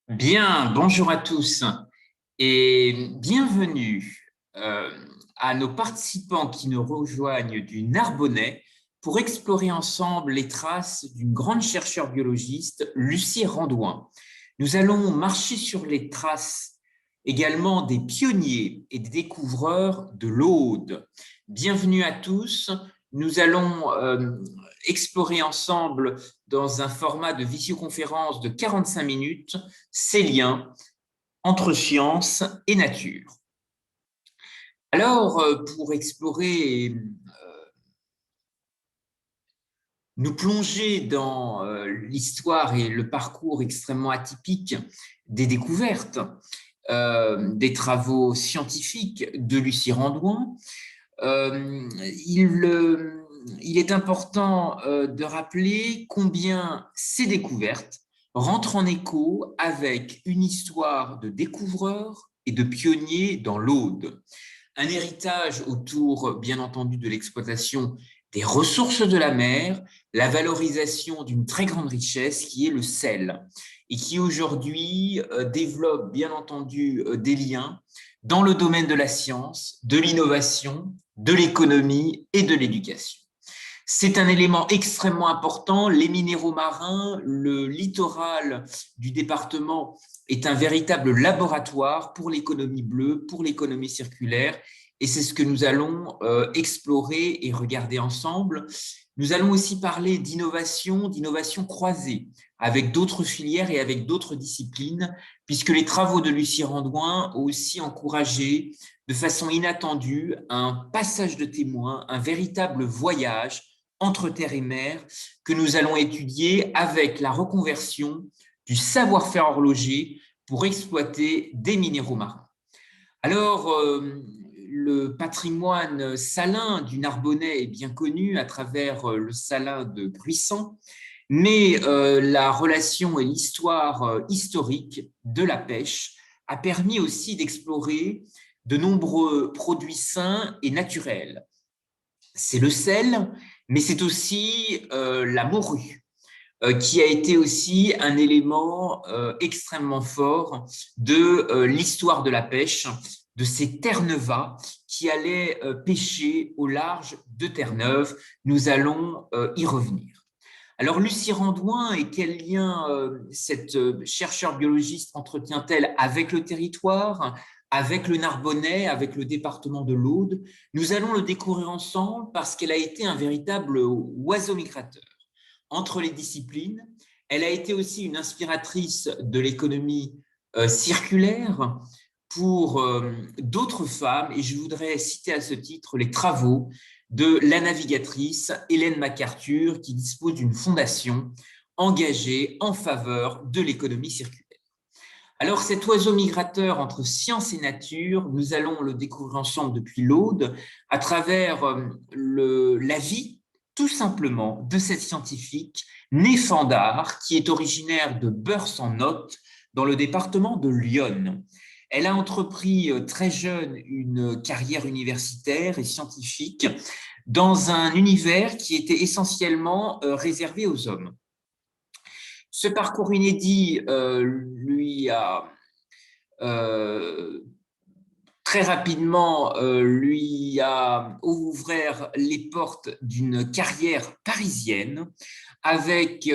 Bien, bonjour à tous et bienvenue à nos participants qui nous rejoignent du Narbonnais pour explorer ensemble les traces d'une grande chercheure biologiste, Lucie Randouin. Nous allons marcher sur les traces également des pionniers et des découvreurs de l'Aude. Bienvenue à tous. Nous allons explorer ensemble dans un format de visioconférence de 45 minutes ces liens entre science et nature. Alors, pour explorer, nous plonger dans l'histoire et le parcours extrêmement atypique des découvertes, des travaux scientifiques de Lucie Randouin, il est important de rappeler combien ces découvertes rentrent en écho avec une histoire de découvreurs et de pionniers dans l'Aude. Un héritage autour, bien entendu, de l'exploitation des ressources de la mer, la valorisation d'une très grande richesse qui est le sel, et qui aujourd'hui développe, bien entendu, des liens dans le domaine de la science, de l'innovation, de l'économie et de l'éducation. C'est un élément extrêmement important. Les minéraux marins, le littoral du département est un véritable laboratoire pour l'économie bleue, pour l'économie circulaire. Et c'est ce que nous allons explorer et regarder ensemble. Nous allons aussi parler d'innovation croisée avec d'autres filières et avec d'autres disciplines, puisque les travaux de Lucie Randouin ont aussi encouragé de façon inattendue un passage de témoin, un véritable voyage entre terre et mer que nous allons étudier avec la reconversion du savoir-faire horloger pour exploiter des minéraux marins. Alors, le patrimoine salin du Narbonnais est bien connu à travers le salin de Gruissant, mais la relation et l'histoire historique de la pêche a permis aussi d'explorer de nombreux produits sains et naturels. C'est le sel, mais c'est aussi la morue, qui a été aussi un élément extrêmement fort de l'histoire de la pêche, de ces Terre-Neuva qui allaient pêcher au large de Terre-Neuve. Nous allons y revenir. Alors, Lucie Randouin, et quel lien cette chercheure biologiste entretient-elle avec le territoire, avec le Narbonnais, avec le département de l'Aude? Nous allons le découvrir ensemble parce qu'elle a été un véritable oiseau migrateur entre les disciplines. Elle a été aussi une inspiratrice de l'économie circulaire pour d'autres femmes, et je voudrais citer à ce titre les travaux de la navigatrice Hélène MacArthur, qui dispose d'une fondation engagée en faveur de l'économie circulaire. Alors, cet oiseau migrateur entre science et nature, nous allons le découvrir ensemble depuis l'Aude, à travers la vie, tout simplement, de cette scientifique née Fandard, qui est originaire de Beurs-en-Othe, dans le département de l'Yonne. Elle a entrepris très jeune une carrière universitaire et scientifique dans un univers qui était essentiellement réservé aux hommes. Ce parcours inédit lui a très rapidement lui a ouvert les portes d'une carrière parisienne avec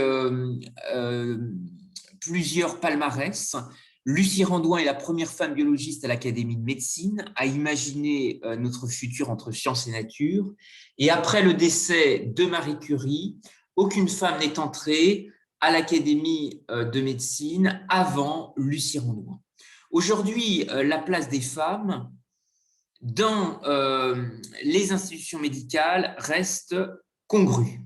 plusieurs palmarès. Lucie Randouin est la première femme biologiste à l'Académie de médecine à imaginer notre futur entre science et nature. Et après le décès de Marie Curie, aucune femme n'est entrée à l'Académie de médecine avant Lucie Randouin. Aujourd'hui, la place des femmes dans les institutions médicales reste congrue.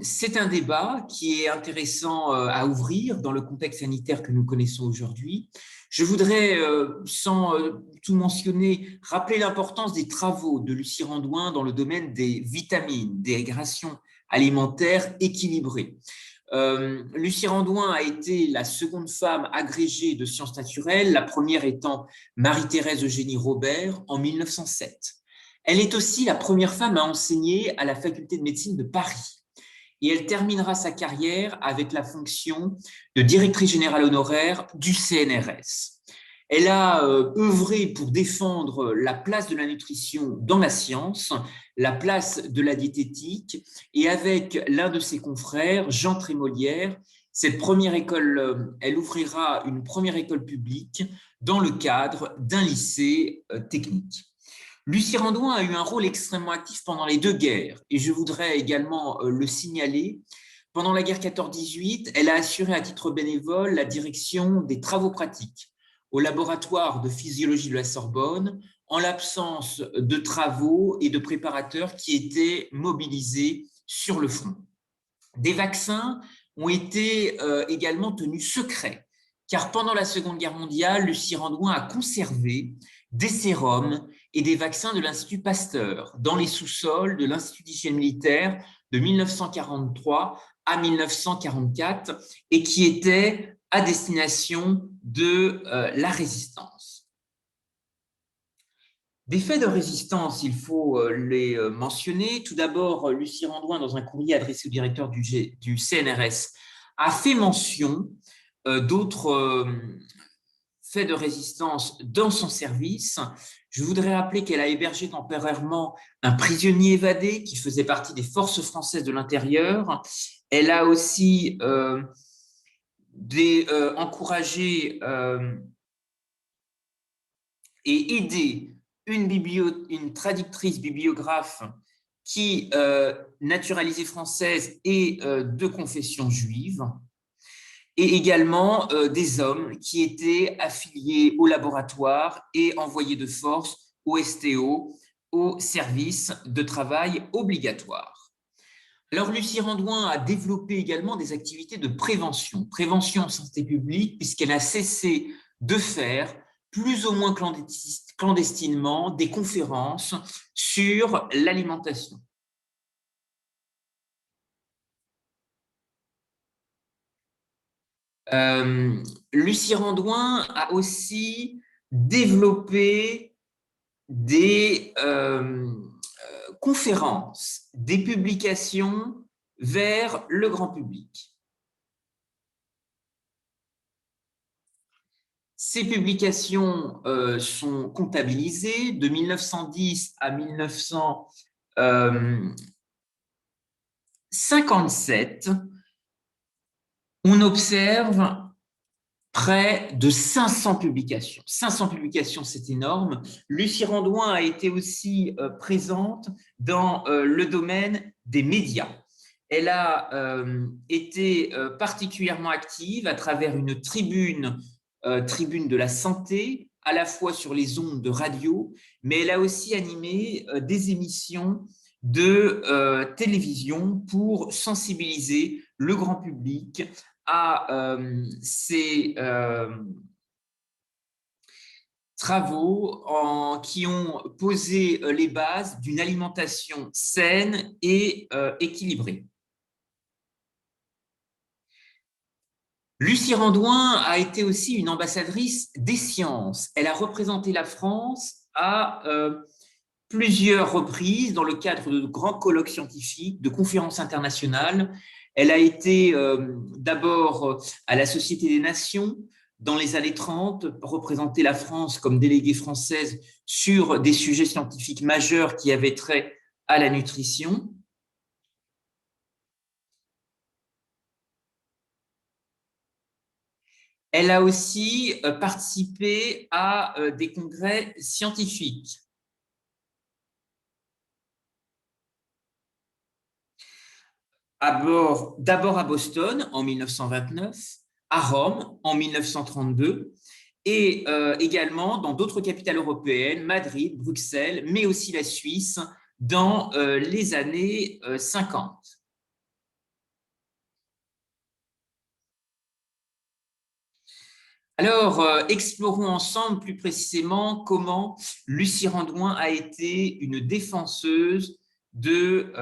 C'est un débat qui est intéressant à ouvrir dans le contexte sanitaire que nous connaissons aujourd'hui. Je voudrais, sans tout mentionner, rappeler l'importance des travaux de Lucie Randouin dans le domaine des vitamines, des rations alimentaires équilibrées. Lucie Randouin a été la seconde femme agrégée de sciences naturelles, la première étant Marie-Thérèse Eugénie Robert en 1907. Elle est aussi la première femme à enseigner à la faculté de médecine de Paris. et elle terminera sa carrière avec la fonction de directrice générale honoraire du CNRS. Elle a œuvré pour défendre la place de la nutrition dans la science, la place de la diététique, et avec l'un de ses confrères, Jean Trémolière, elle ouvrira une première école publique dans le cadre d'un lycée technique. Lucie Randouin a eu un rôle extrêmement actif pendant les deux guerres, et je voudrais également le signaler. Pendant la guerre 14-18, elle a assuré à titre bénévole la direction des travaux pratiques au laboratoire de physiologie de la Sorbonne, en l'absence de travaux et de préparateurs qui étaient mobilisés sur le front. Des vaccins ont été également tenus secrets, car pendant la Seconde Guerre mondiale, Lucie Randouin a conservé des sérums et des vaccins de l'Institut Pasteur dans les sous-sols de l'Institut d'hygiène militaire de 1943 à 1944 et qui étaient à destination de la résistance. Des faits de résistance, il faut les mentionner. Tout d'abord, Lucie Randouin, dans un courrier adressé au directeur du CNRS, a fait mention d'autres faits de résistance dans son service. Je voudrais rappeler qu'elle a hébergé temporairement un prisonnier évadé qui faisait partie des forces françaises de l'intérieur. Elle a aussi encouragé et aidé une traductrice bibliographe qui naturalisée française et de confession juive, et également des hommes qui étaient affiliés au laboratoire et envoyés de force au STO, au service de travail obligatoire. Alors, Lucie Randouin a développé également des activités de prévention en santé publique, puisqu'elle a cessé de faire plus ou moins clandestinement des conférences sur l'alimentation. Lucie Randouin a aussi développé des conférences, des publications vers le grand public. Ces publications sont comptabilisées de 1910 à 1957. On observe près de 500 publications. 500 publications, c'est énorme. Lucie Randouin a été aussi présente dans le domaine des médias. Elle a été particulièrement active à travers une tribune de la santé, à la fois sur les ondes de radio, mais elle a aussi animé des émissions de télévision pour sensibiliser le grand public à ces travaux qui ont posé les bases d'une alimentation saine et équilibrée. Lucie Randouin a été aussi une ambassadrice des sciences. Elle a représenté la France à plusieurs reprises dans le cadre de grands colloques scientifiques, de conférences internationales. Elle a été d'abord à la Société des Nations dans les années 30, représenter la France comme déléguée française sur des sujets scientifiques majeurs qui avaient trait à la nutrition. Elle a aussi participé à des congrès scientifiques. D'abord à Boston en 1929, à Rome en 1932 et également dans d'autres capitales européennes, Madrid, Bruxelles, mais aussi la Suisse dans les années 50. Alors, explorons ensemble plus précisément comment Lucie Randouin a été une défenseuse de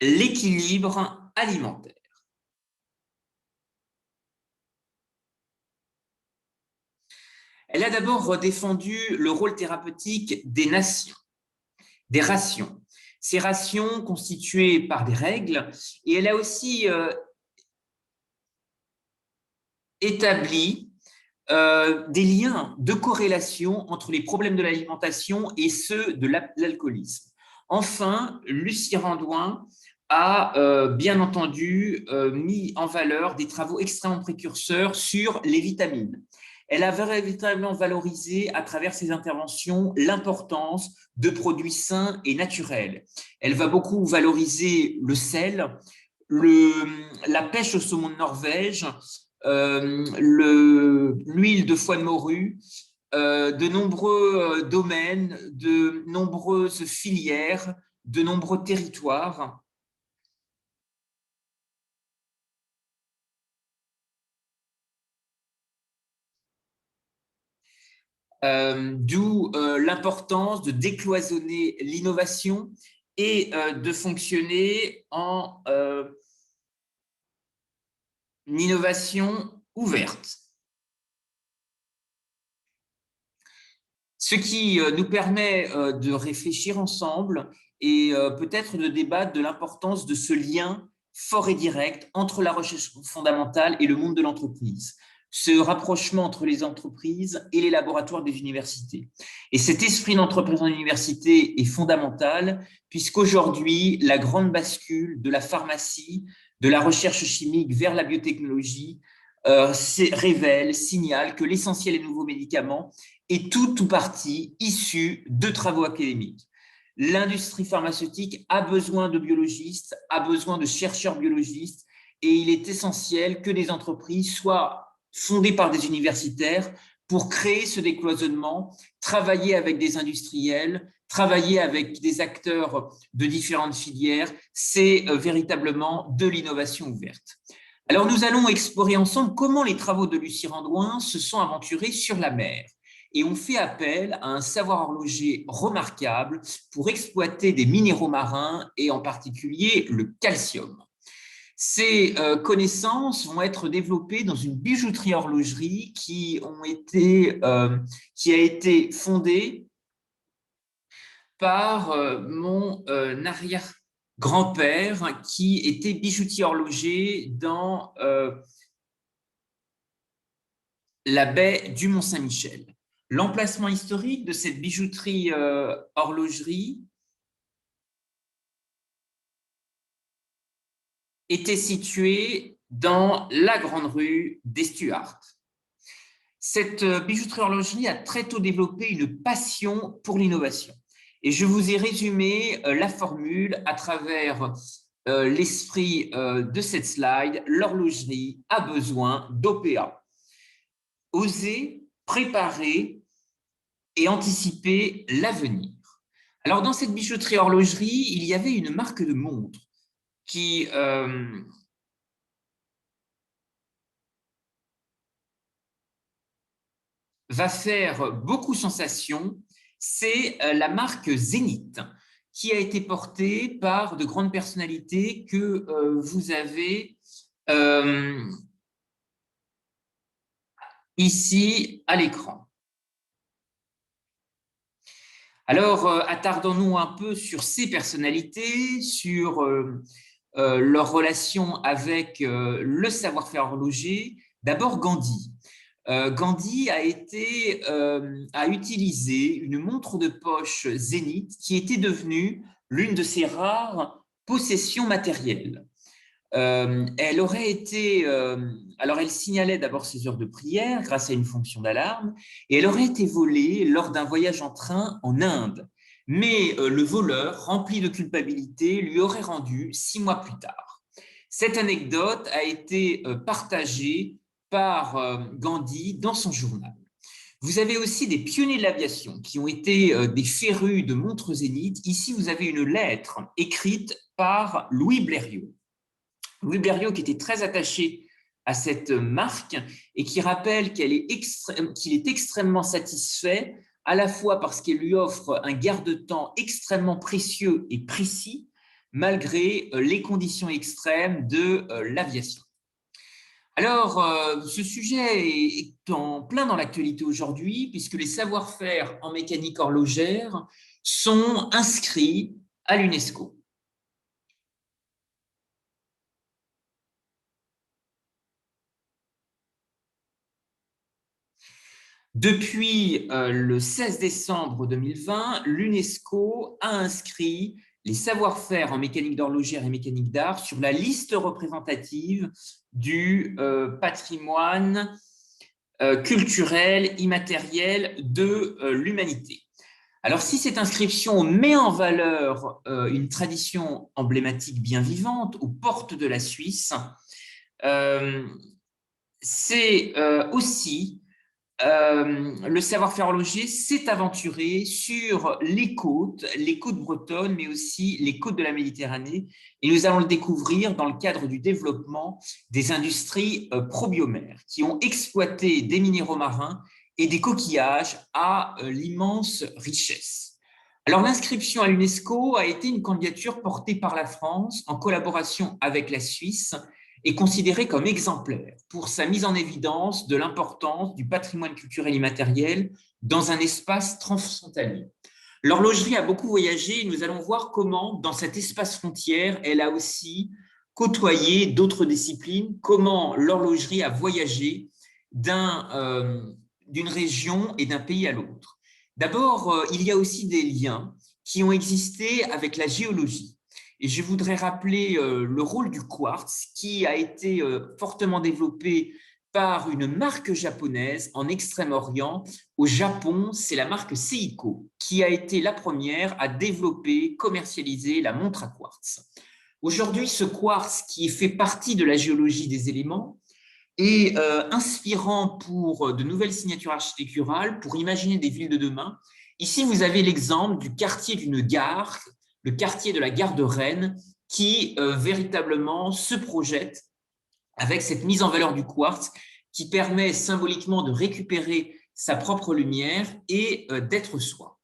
l'équilibre alimentaire. Elle a d'abord défendu le rôle thérapeutique des nations. des rations. Ces rations constituées par des règles, et elle a aussi établi des liens de corrélation entre les problèmes de l'alimentation et ceux de l'alcoolisme. Enfin, Lucie Randouin a bien entendu mis en valeur des travaux extrêmement précurseurs sur les vitamines. Elle a véritablement valorisé à travers ses interventions l'importance de produits sains et naturels. Elle va beaucoup valoriser le sel, la pêche au saumon de Norvège, l'huile de foie de morue, de nombreux domaines, de nombreuses filières, de nombreux territoires. D'où l'importance de décloisonner l'innovation et de fonctionner en innovation ouverte. Ce qui nous permet de réfléchir ensemble et peut-être de débattre de l'importance de ce lien fort et direct entre la recherche fondamentale et le monde de l'entreprise, ce rapprochement entre les entreprises et les laboratoires des universités. Et cet esprit d'entreprise en université est fondamental puisqu'aujourd'hui, la grande bascule de la pharmacie, de la recherche chimique vers la biotechnologie révèle, signale que l'essentiel des nouveaux médicaments est tout ou partie issu de travaux académiques. L'industrie pharmaceutique a besoin de biologistes, a besoin de chercheurs biologistes, et il est essentiel que des entreprises soient fondées par des universitaires pour créer ce décloisonnement, travailler avec des industriels, travailler avec des acteurs de différentes filières. C'est véritablement de l'innovation ouverte. Alors, nous allons explorer ensemble comment les travaux de Lucie Randouin se sont aventurés sur la mer. Et on fait appel à un savoir horloger remarquable pour exploiter des minéraux marins et en particulier le calcium. Ces connaissances vont être développées dans une bijouterie-horlogerie qui a été fondée par mon arrière-grand-père qui était bijoutier horloger dans la baie du Mont-Saint-Michel. L'emplacement historique de cette bijouterie horlogerie était situé dans la grande rue des Stuarts. Cette bijouterie horlogerie a très tôt développé une passion pour l'innovation. Et je vous ai résumé la formule à travers l'esprit de cette slide. L'horlogerie a besoin d'OPA. Oser, préparer et anticiper l'avenir. Alors, dans cette bijouterie horlogerie, il y avait une marque de montre qui va faire beaucoup sensation, c'est la marque Zénith, qui a été portée par de grandes personnalités que vous avez ici à l'écran. Alors, attardons-nous un peu sur ces personnalités, sur leur relation avec le savoir-faire horloger. D'abord, Gandhi. Gandhi a utilisé une montre de poche Zénith qui était devenue l'une de ses rares possessions matérielles. Alors elle signalait d'abord ses heures de prière grâce à une fonction d'alarme, et elle aurait été volée lors d'un voyage en train en Inde. Mais le voleur, rempli de culpabilité, lui aurait rendu 6 mois plus tard. Cette anecdote a été partagée par Gandhi dans son journal. Vous avez aussi des pionniers de l'aviation qui ont été des férus de montres Zénith. Ici, vous avez une lettre écrite par Louis Blériot. Louis Blériot qui était très attaché à cette marque et qui rappelle qu'il est extrêmement satisfait à la fois parce qu'elle lui offre un garde-temps extrêmement précieux et précis malgré les conditions extrêmes de l'aviation. Alors, ce sujet est en plein dans l'actualité aujourd'hui puisque les savoir-faire en mécanique horlogère sont inscrits à l'UNESCO. Depuis le 16 décembre 2020, l'UNESCO a inscrit les savoir-faire en mécanique d'horlogère et mécanique d'art sur la liste représentative du patrimoine culturel immatériel de l'humanité. Alors, si cette inscription met en valeur une tradition emblématique bien vivante aux portes de la Suisse, c'est aussi le savoir-faire horloger s'est aventuré sur les côtes bretonnes, mais aussi les côtes de la Méditerranée. Et nous allons le découvrir dans le cadre du développement des industries probiomères qui ont exploité des minéraux marins et des coquillages à l'immense richesse. Alors, l'inscription à l'UNESCO a été une candidature portée par la France en collaboration avec la Suisse est considéré comme exemplaire pour sa mise en évidence de l'importance du patrimoine culturel immatériel dans un espace transfrontalier. L'horlogerie a beaucoup voyagé et nous allons voir comment, dans cet espace frontière, elle a aussi côtoyé d'autres disciplines, comment l'horlogerie a voyagé d'une région et d'un pays à l'autre. D'abord, il y a aussi des liens qui ont existé avec la géologie. Et je voudrais rappeler le rôle du quartz qui a été fortement développé par une marque japonaise en Extrême-Orient. Au Japon, c'est la marque Seiko qui a été la première à développer, commercialiser la montre à quartz. Aujourd'hui, ce quartz qui fait partie de la géologie des éléments est inspirant pour de nouvelles signatures architecturales, pour imaginer des villes de demain. Ici, vous avez l'exemple du quartier d'une gare, le quartier de la gare de Rennes, qui véritablement se projette avec cette mise en valeur du quartz qui permet symboliquement de récupérer sa propre lumière et d'être soi.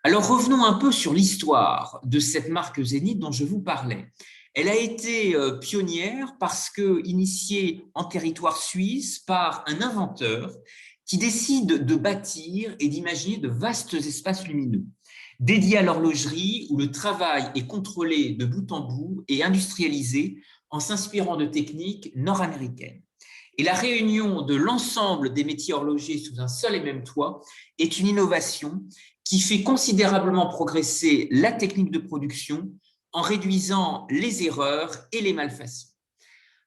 Alors revenons un peu sur l'histoire de cette marque Zénith dont je vous parlais. Elle a été pionnière parce que initiée en territoire suisse par un inventeur qui décide de bâtir et d'imaginer de vastes espaces lumineux dédiés à l'horlogerie où le travail est contrôlé de bout en bout et industrialisé en s'inspirant de techniques nord-américaines. Et la réunion de l'ensemble des métiers horlogers sous un seul et même toit est une innovation qui fait considérablement progresser la technique de production en réduisant les erreurs et les malfaçons.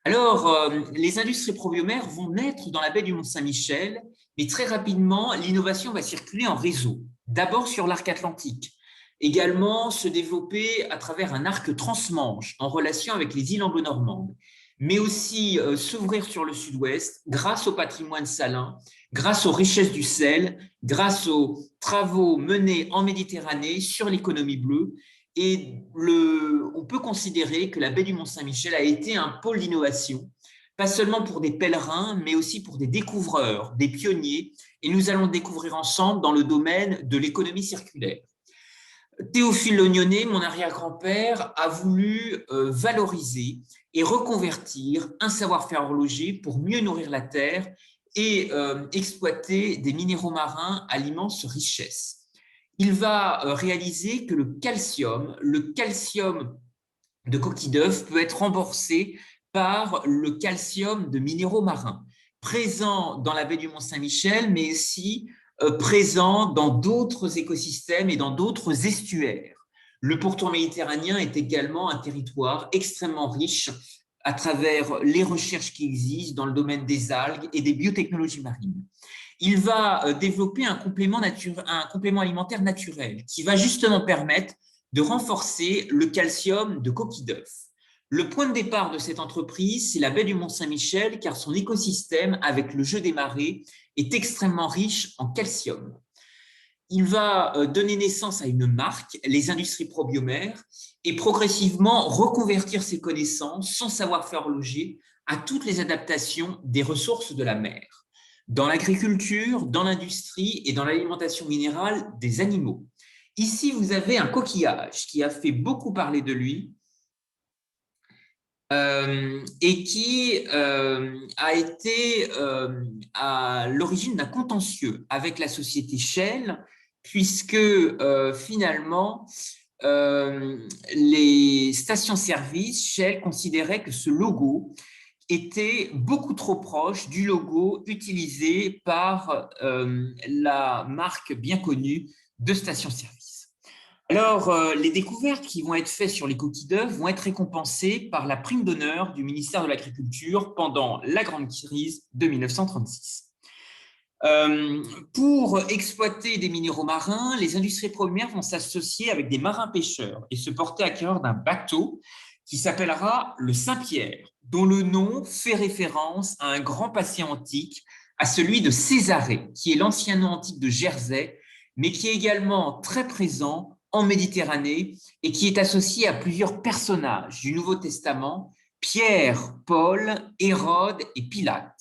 Alors, les industries probiomères vont naître dans la baie du Mont-Saint-Michel, mais très rapidement, l'innovation va circuler en réseau. D'abord sur l'arc atlantique, également se développer à travers un arc transmanche en relation avec les îles anglo-normandes, mais aussi s'ouvrir sur le sud-ouest grâce au patrimoine salin, grâce aux richesses du sel, grâce aux travaux menés en Méditerranée sur l'économie bleue. Et on peut considérer que la baie du Mont-Saint-Michel a été un pôle d'innovation, pas seulement pour des pèlerins, mais aussi pour des découvreurs, des pionniers. Et nous allons le découvrir ensemble dans le domaine de l'économie circulaire. Théophile Lognonnet, mon arrière-grand-père, a voulu valoriser et reconvertir un savoir-faire horloger pour mieux nourrir la terre et exploiter des minéraux marins à l'immense richesse. Il va réaliser que le calcium de coquille d'œuf peut être remboursé par le calcium de minéraux marins, présent dans la baie du Mont-Saint-Michel, mais aussi présent dans d'autres écosystèmes et dans d'autres estuaires. Le pourtour méditerranéen est également un territoire extrêmement riche à travers les recherches qui existent dans le domaine des algues et des biotechnologies marines. Il va développer un complément alimentaire naturel qui va justement permettre de renforcer le calcium de coquille d'œuf. Le point de départ de cette entreprise, c'est la baie du Mont-Saint-Michel, car son écosystème, avec le jeu des marées, est extrêmement riche en calcium. Il va donner naissance à une marque, les industries probiomères, et progressivement reconvertir ses connaissances, son savoir-faire horloger, à toutes les adaptations des ressources de la mer, dans l'agriculture, dans l'industrie et dans l'alimentation minérale des animaux. Ici, vous avez un coquillage qui a fait beaucoup parler de lui et qui a été à l'origine d'un contentieux avec la société Shell puisque finalement, les stations-service, Shell considérait que ce logo était beaucoup trop proche du logo utilisé par la marque bien connue de station-service. Alors, les découvertes qui vont être faites sur les coquilles d'œufs vont être récompensées par la prime d'honneur du ministère de l'Agriculture pendant la grande crise de 1936. Pour exploiter des minéraux marins, les industries premières vont s'associer avec des marins-pêcheurs et se porter acquéreurs d'un bateau qui s'appellera le Saint-Pierre, dont le nom fait référence à un grand passé antique, à celui de Césarée, qui est l'ancien nom antique de Jersey, mais qui est également très présent en Méditerranée et qui est associé à plusieurs personnages du Nouveau Testament, Pierre, Paul, Hérode et Pilate.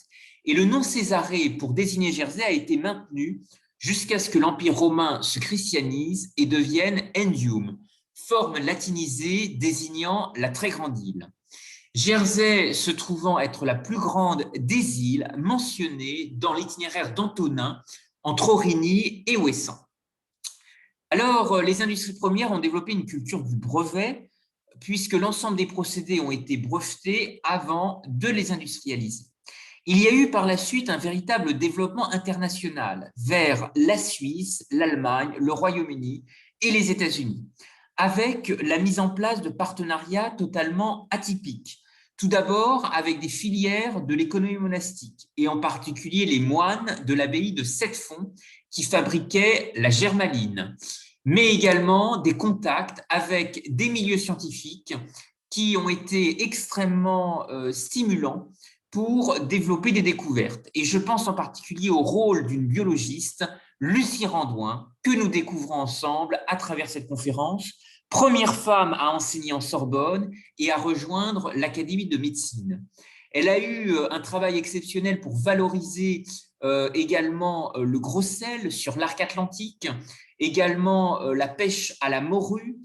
Et le nom Césarée pour désigner Jersey a été maintenu jusqu'à ce que l'Empire romain se christianise et devienne Endium, forme latinisée désignant la très grande île. Jersey se trouvant être la plus grande des îles mentionnées dans l'itinéraire d'Antonin entre Aurigny et Ouessant. Alors, les industries premières ont développé une culture du brevet, puisque l'ensemble des procédés ont été brevetés avant de les industrialiser. Il y a eu par la suite un véritable développement international vers la Suisse, l'Allemagne, le Royaume-Uni et les États-Unis, avec la mise en place de partenariats totalement atypiques. Tout d'abord avec des filières de l'économie monastique, et en particulier les moines de l'abbaye de Sept-Fonds qui fabriquaient la germaline, mais également des contacts avec des milieux scientifiques qui ont été extrêmement stimulants pour développer des découvertes. Et je pense en particulier au rôle d'une biologiste, Lucie Randouin, que nous découvrons ensemble à travers cette conférence, première femme à enseigner en Sorbonne et à rejoindre l'Académie de médecine. Elle a eu un travail exceptionnel pour valoriser également le gros sel sur l'arc atlantique, également la pêche à la morue,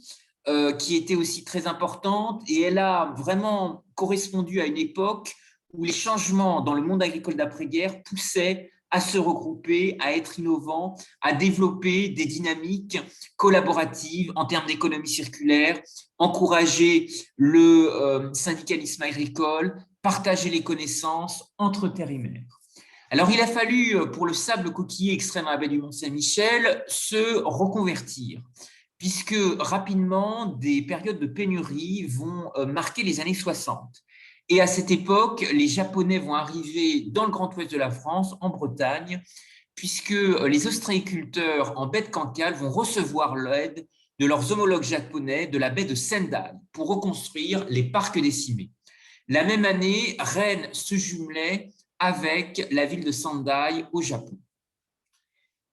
qui était aussi très importante, et elle a vraiment correspondu à une époque où les changements dans le monde agricole d'après-guerre poussaient à se regrouper, à être innovants, à développer des dynamiques collaboratives en termes d'économie circulaire, encourager le syndicalisme agricole, partager les connaissances entre terre et mer. Alors, il a fallu, pour le sable coquillé extrême à la baie du Mont-Saint-Michel, se reconvertir, puisque rapidement, des périodes de pénurie vont marquer les années 60. Et à cette époque, les Japonais vont arriver dans le Grand Ouest de la France, en Bretagne, puisque les ostréiculteurs en baie de Cancale vont recevoir l'aide de leurs homologues japonais de la baie de Sendai pour reconstruire les parcs décimés. La même année, Rennes se jumelait avec la ville de Sendai au Japon.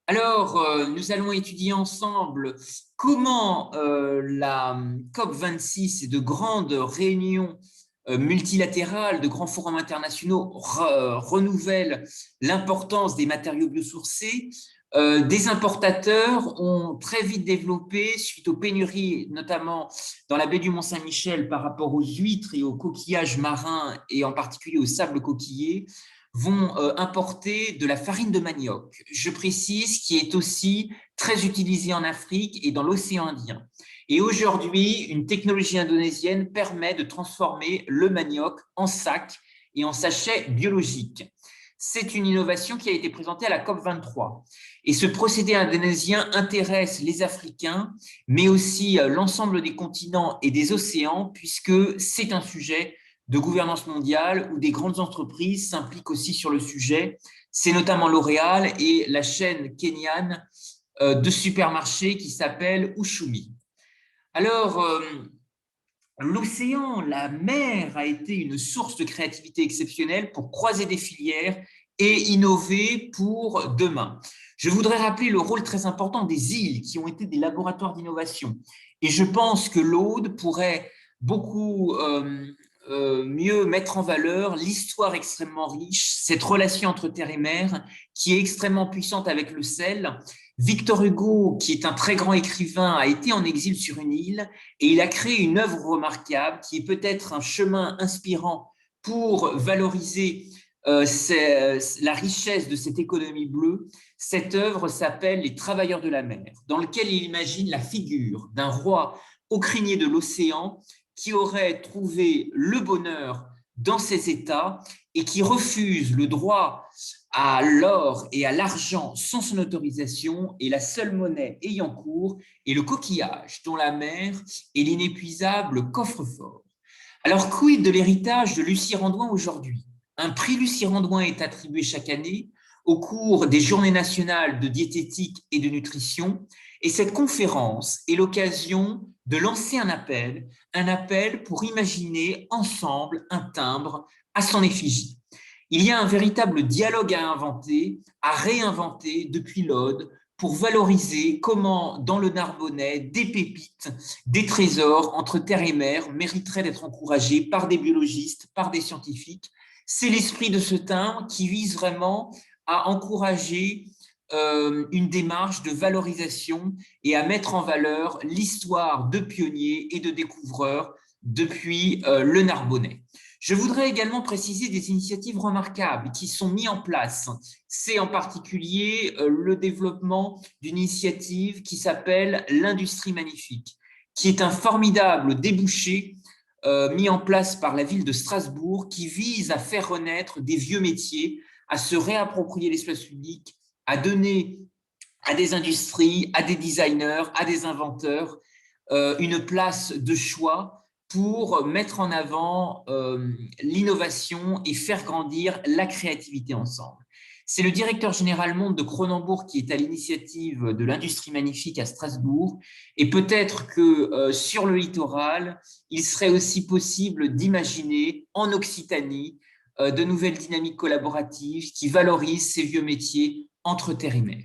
Alors, nous allons étudier ensemble comment la COP26 et de grandes réunions multilatérales, de grands forums internationaux renouvellent l'importance des matériaux biosourcés. Des importateurs ont très vite développé, suite aux pénuries, notamment dans la baie du Mont-Saint-Michel par rapport aux huîtres et aux coquillages marins, et en particulier au sable coquillé, vont importer de la farine de manioc, je précise, qui est aussi très utilisée en Afrique et dans l'océan Indien. Et aujourd'hui, une technologie indonésienne permet de transformer le manioc en sac et en sachet biologique. C'est une innovation qui a été présentée à la COP23. Et ce procédé indonésien intéresse les Africains, mais aussi l'ensemble des continents et des océans, puisque c'est un sujet de gouvernance mondiale où des grandes entreprises s'impliquent aussi sur le sujet. C'est notamment L'Oréal et la chaîne kenyane de supermarchés qui s'appelle Ushumi. Alors, l'océan, la mer a été une source de créativité exceptionnelle pour croiser des filières et innover pour demain. Je voudrais rappeler le rôle très important des îles qui ont été des laboratoires d'innovation. Et je pense que l'Aude pourrait beaucoup mieux mettre en valeur l'histoire extrêmement riche, cette relation entre terre et mer qui est extrêmement puissante avec le sel. Victor Hugo, qui est un très grand écrivain, a été en exil sur une île et il a créé une œuvre remarquable qui est peut-être un chemin inspirant pour valoriser C'est la richesse de cette économie bleue. Cette œuvre s'appelle Les Travailleurs de la mer, dans lequel il imagine la figure d'un roi au crinier de l'océan qui aurait trouvé le bonheur dans ses États et qui refuse le droit à l'or et à l'argent sans son autorisation, et la seule monnaie ayant cours est le coquillage dont la mer est l'inépuisable coffre-fort. Alors, quid de l'héritage de Lucie Randouin aujourd'hui? Un prix Lucie Randouin est attribué chaque année au cours des Journées nationales de diététique et de nutrition, et cette conférence est l'occasion de lancer un appel pour imaginer ensemble un timbre à son effigie. Il y a un véritable dialogue à inventer, à réinventer depuis l'Aude, pour valoriser comment, dans le Narbonnais, des pépites, des trésors entre terre et mer mériteraient d'être encouragés par des biologistes, par des scientifiques. C'est l'esprit de ce timbre qui vise vraiment à encourager une démarche de valorisation et à mettre en valeur l'histoire de pionniers et de découvreurs depuis le Narbonnais. Je voudrais également préciser des initiatives remarquables qui sont mises en place. C'est en particulier le développement d'une initiative qui s'appelle l'Industrie Magnifique, qui est un formidable débouché mis en place par la ville de Strasbourg, qui vise à faire renaître des vieux métiers, à se réapproprier l'espace public, à donner à des industries, à des designers, à des inventeurs une place de choix pour mettre en avant l'innovation et faire grandir la créativité ensemble. C'est le directeur général monde de Cronenbourg qui est à l'initiative de l'Industrie Magnifique à Strasbourg, et peut-être que sur le littoral, il serait aussi possible d'imaginer en Occitanie de nouvelles dynamiques collaboratives qui valorisent ces vieux métiers entre terre et mer.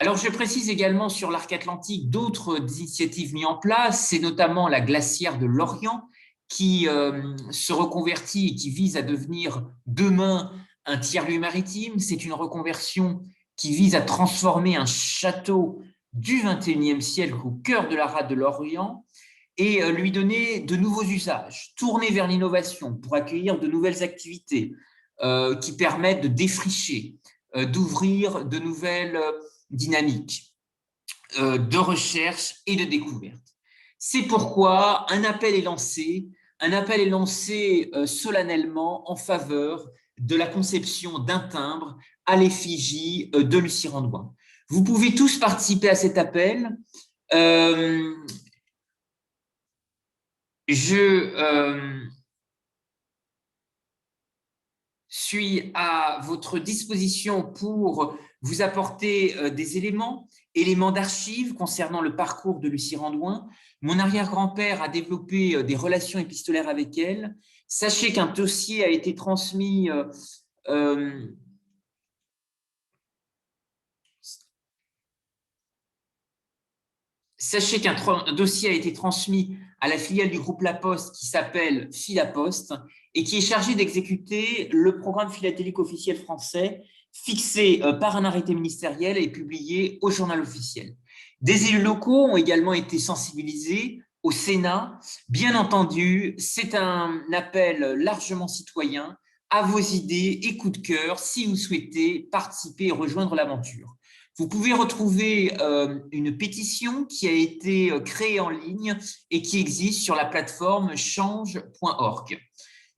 Alors, je précise également sur l'arc atlantique d'autres initiatives mises en place, c'est notamment la glacière de Lorient qui se reconvertit et qui vise à devenir demain un tiers-lieu maritime. C'est une reconversion qui vise à transformer un château du XXIe siècle au cœur de la rade de Lorient et lui donner de nouveaux usages, tourner vers l'innovation pour accueillir de nouvelles activités qui permettent de défricher, d'ouvrir de nouvelles dynamique de recherche et de découverte. C'est pourquoi un appel est lancé solennellement en faveur de la conception d'un timbre à l'effigie de Lucie Randouin. Vous pouvez tous participer à cet appel. Je suis à votre disposition pour vous apporter des éléments d'archives concernant le parcours de Lucie Randouin. Mon arrière-grand-père a développé des relations épistolaires avec elle. Sachez qu'un dossier a été transmis Sachez qu'un dossier a été transmis à la filiale du groupe La Poste qui s'appelle Filaposte et qui est chargée d'exécuter le programme philatélique officiel français fixé par un arrêté ministériel et publié au journal officiel. Des élus locaux ont également été sensibilisés au Sénat. Bien entendu, c'est un appel largement citoyen à vos idées et coups de cœur si vous souhaitez participer et rejoindre l'aventure. Vous pouvez retrouver une pétition qui a été créée en ligne et qui existe sur la plateforme change.org.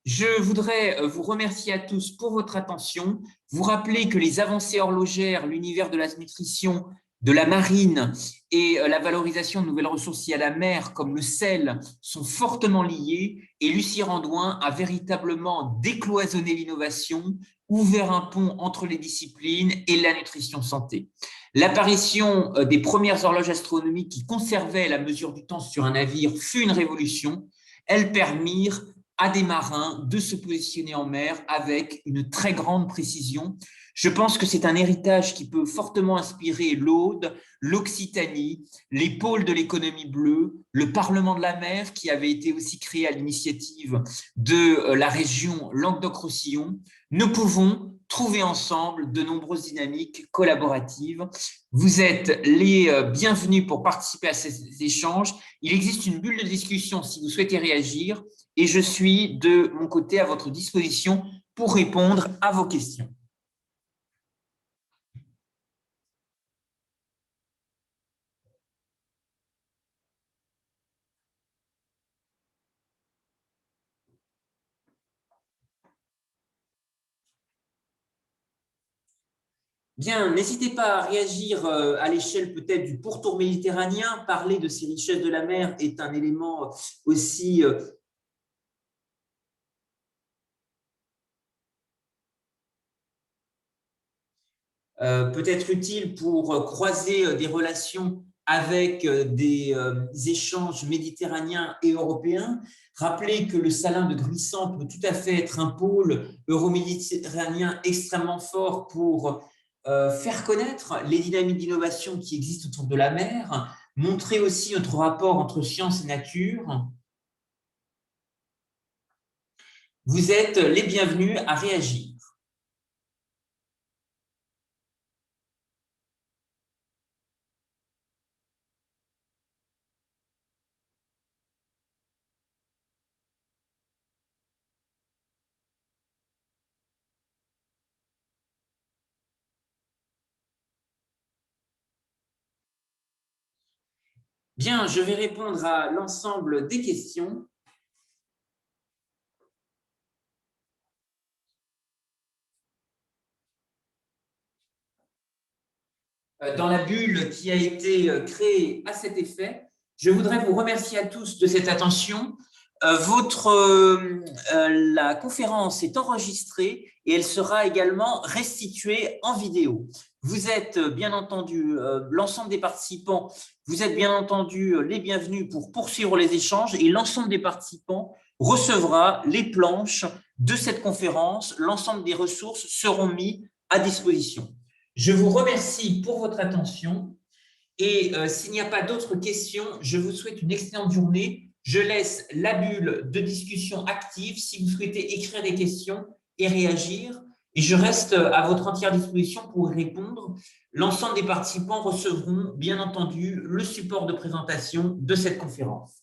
Je voudrais vous remercier à tous pour votre attention, vous rappeler que les avancées horlogères, l'univers de la nutrition, de la marine et la valorisation de nouvelles ressources liées à la mer, comme le sel, sont fortement liées, et Lucie Randouin a véritablement décloisonné l'innovation, ouvert un pont entre les disciplines et la nutrition santé. L'apparition des premières horloges astronomiques qui conservaient la mesure du temps sur un navire fut une révolution. Elles permirent à des marins de se positionner en mer avec une très grande précision. Je pense que c'est un héritage qui peut fortement inspirer l'Aude, l'Occitanie, les pôles de l'économie bleue, le Parlement de la mer qui avait été aussi créé à l'initiative de la région Languedoc-Roussillon. Nous pouvons trouver ensemble de nombreuses dynamiques collaboratives. Vous êtes les bienvenus pour participer à ces échanges. Il existe une bulle de discussion si vous souhaitez réagir et je suis de mon côté à votre disposition pour répondre à vos questions. Bien, n'hésitez pas à réagir à l'échelle peut-être du pourtour méditerranéen. Parler de ces richesses de la mer est un élément aussi peut-être utile pour croiser des relations avec des échanges méditerranéens et européens. Rappelez que le salin de Gruissan peut tout à fait être un pôle euroméditerranéen extrêmement fort pour faire connaître les dynamiques d'innovation qui existent autour de la mer, montrer aussi notre rapport entre science et nature. Vous êtes les bienvenus à réagir. Bien, je vais répondre à l'ensemble des questions. Dans la bulle qui a été créée à cet effet. Je voudrais vous remercier à tous de cette attention. La conférence est enregistrée et elle sera également restituée en vidéo. Vous êtes bien entendu, l'ensemble des participants, vous êtes bien entendu les bienvenus pour poursuivre les échanges et l'ensemble des participants recevra les planches de cette conférence. L'ensemble des ressources seront mis à disposition. Je vous remercie pour votre attention et s'il n'y a pas d'autres questions, je vous souhaite une excellente journée. Je laisse la bulle de discussion active si vous souhaitez écrire des questions et réagir. Et je reste à votre entière disposition pour y répondre. L'ensemble des participants recevront, bien entendu, le support de présentation de cette conférence.